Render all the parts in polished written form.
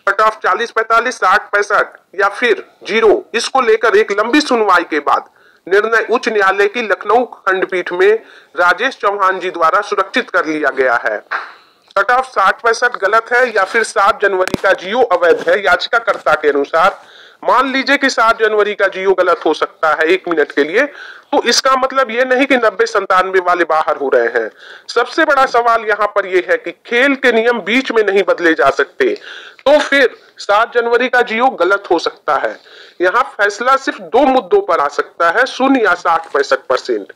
Cut off 40-45, 60-65 या फिर 0, इसको लेकर एक लंबी सुनवाई के बाद निर्णय उच्च न्यायालय की लखनऊ खंडपीठ में राजेश चौहान जी द्वारा सुरक्षित कर लिया गया है। कट ऑफ 60-65 गलत है या फिर 7 जनवरी का जियो अवैध है याचिकाकर्ता के अनुसार। मान लीजिए कि 7 जनवरी का जियो गलत हो सकता है 1 मिनट के लिए, तो इसका मतलब ये नहीं कि 90-97 वाले बाहर हो रहे हैं। सबसे बड़ा सवाल यहाँ पर यह है कि खेल के नियम बीच में नहीं बदले जा सकते, तो फिर 7 जनवरी का जियो गलत हो सकता है। यहाँ फैसला सिर्फ 2 मुद्दों पर आ सकता है, 0 या 60-65%।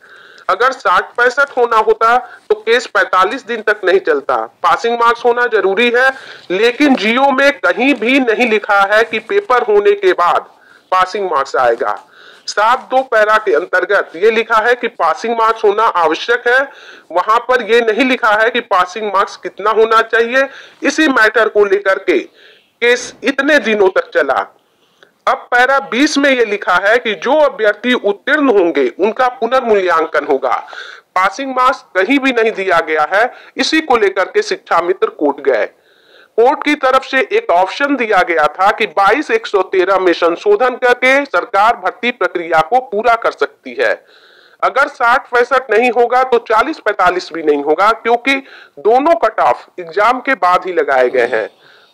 अगर 60-65 होना होता तो केस 45 दिन तक नहीं चलता। पासिंग मार्क्स होना जरूरी है, लेकिन जियो में कहीं भी नहीं लिखा है कि पेपर होने के बाद पासिंग मार्क्स आएगा। 7(2) पैरा के अंतर्गत ये लिखा है कि पासिंग मार्क्स होना आवश्यक है। वहां पर ये नहीं लिखा है कि पासिंग मार्क्स कितना होना चाहिए। इसी मैटर को लेकर के केस इतने दिनों तक चला। अब पैरा 20 में यह लिखा है कि जो अभ्यर्थी उत्तीर्ण होंगे उनका पुनर्मूल्यांकन होगा। पासिंग मार्क्स कहीं भी नहीं दिया गया है। इसी को लेकर के शिक्षा मित्र कोर्ट गए। कोर्ट की तरफ से एक ऑप्शन दिया गया था कि 22(113) में संशोधन करके सरकार भर्ती प्रक्रिया को पूरा कर सकती है। अगर 60-65 नहीं होगा तो 40-45 भी नहीं होगा, क्योंकि दोनों कट ऑफ एग्जाम के बाद ही लगाए गए हैं।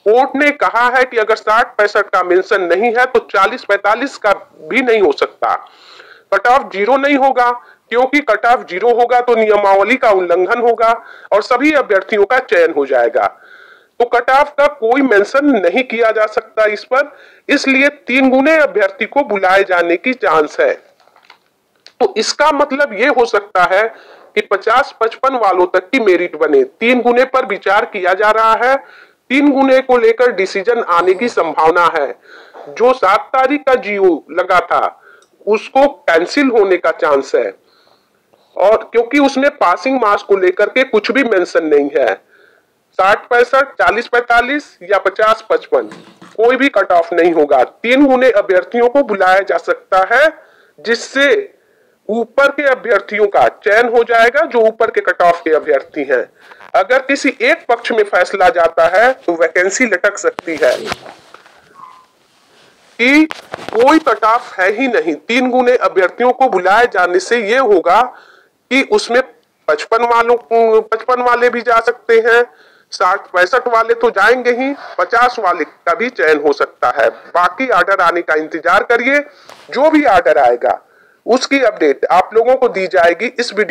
कोर्ट ने कहा है कि अगर 60-65 का मेंशन नहीं है तो 40-45 का भी नहीं हो सकता। कट ऑफ 0 नहीं होगा, क्योंकि कट ऑफ 0 होगा तो नियमावली का उल्लंघन होगा और सभी अभ्यर्थियों का चयन हो जाएगा। तो कट ऑफ का कोई मेंशन नहीं किया जा सकता इस पर, इसलिए 3 गुने अभ्यर्थी को बुलाए जाने की चांस है। तो इसका मतलब ये हो सकता है कि 50-55 वालों तक की मेरिट बने। 3 गुने पर विचार किया जा रहा है। 3 गुने को लेकर डिसीजन आने की संभावना है। जो 7 तारीख का जियो लगा था उसको कैंसिल होने का चांस है, और क्योंकि उसमें पासिंग मार्क्स को लेकर के कुछ भी मेंशन नहीं है। 60-65, 40-45 या 50-55 कोई भी कट ऑफ नहीं होगा। 3 गुने अभ्यर्थियों को बुलाया जा सकता है, जिससे ऊपर के अभ्यर्थियों का चयन हो जाएगा, जो ऊपर के कट ऑफ के अभ्यर्थी हैं। अगर किसी एक पक्ष में फैसला जाता है तो वैकेंसी लटक सकती है कि कोई कट ऑफ है ही नहीं। 3 गुने अभ्यर्थियों को बुलाए जाने से यह होगा कि उसमें 55 वाले भी जा सकते हैं, 60-65 वाले तो जाएंगे ही, 50 वाले का भी चयन हो सकता है। बाकी आर्डर आने का इंतजार करिए। जो भी आर्डर आएगा उसकी अपडेट आप लोगों को दी जाएगी इस वीडियो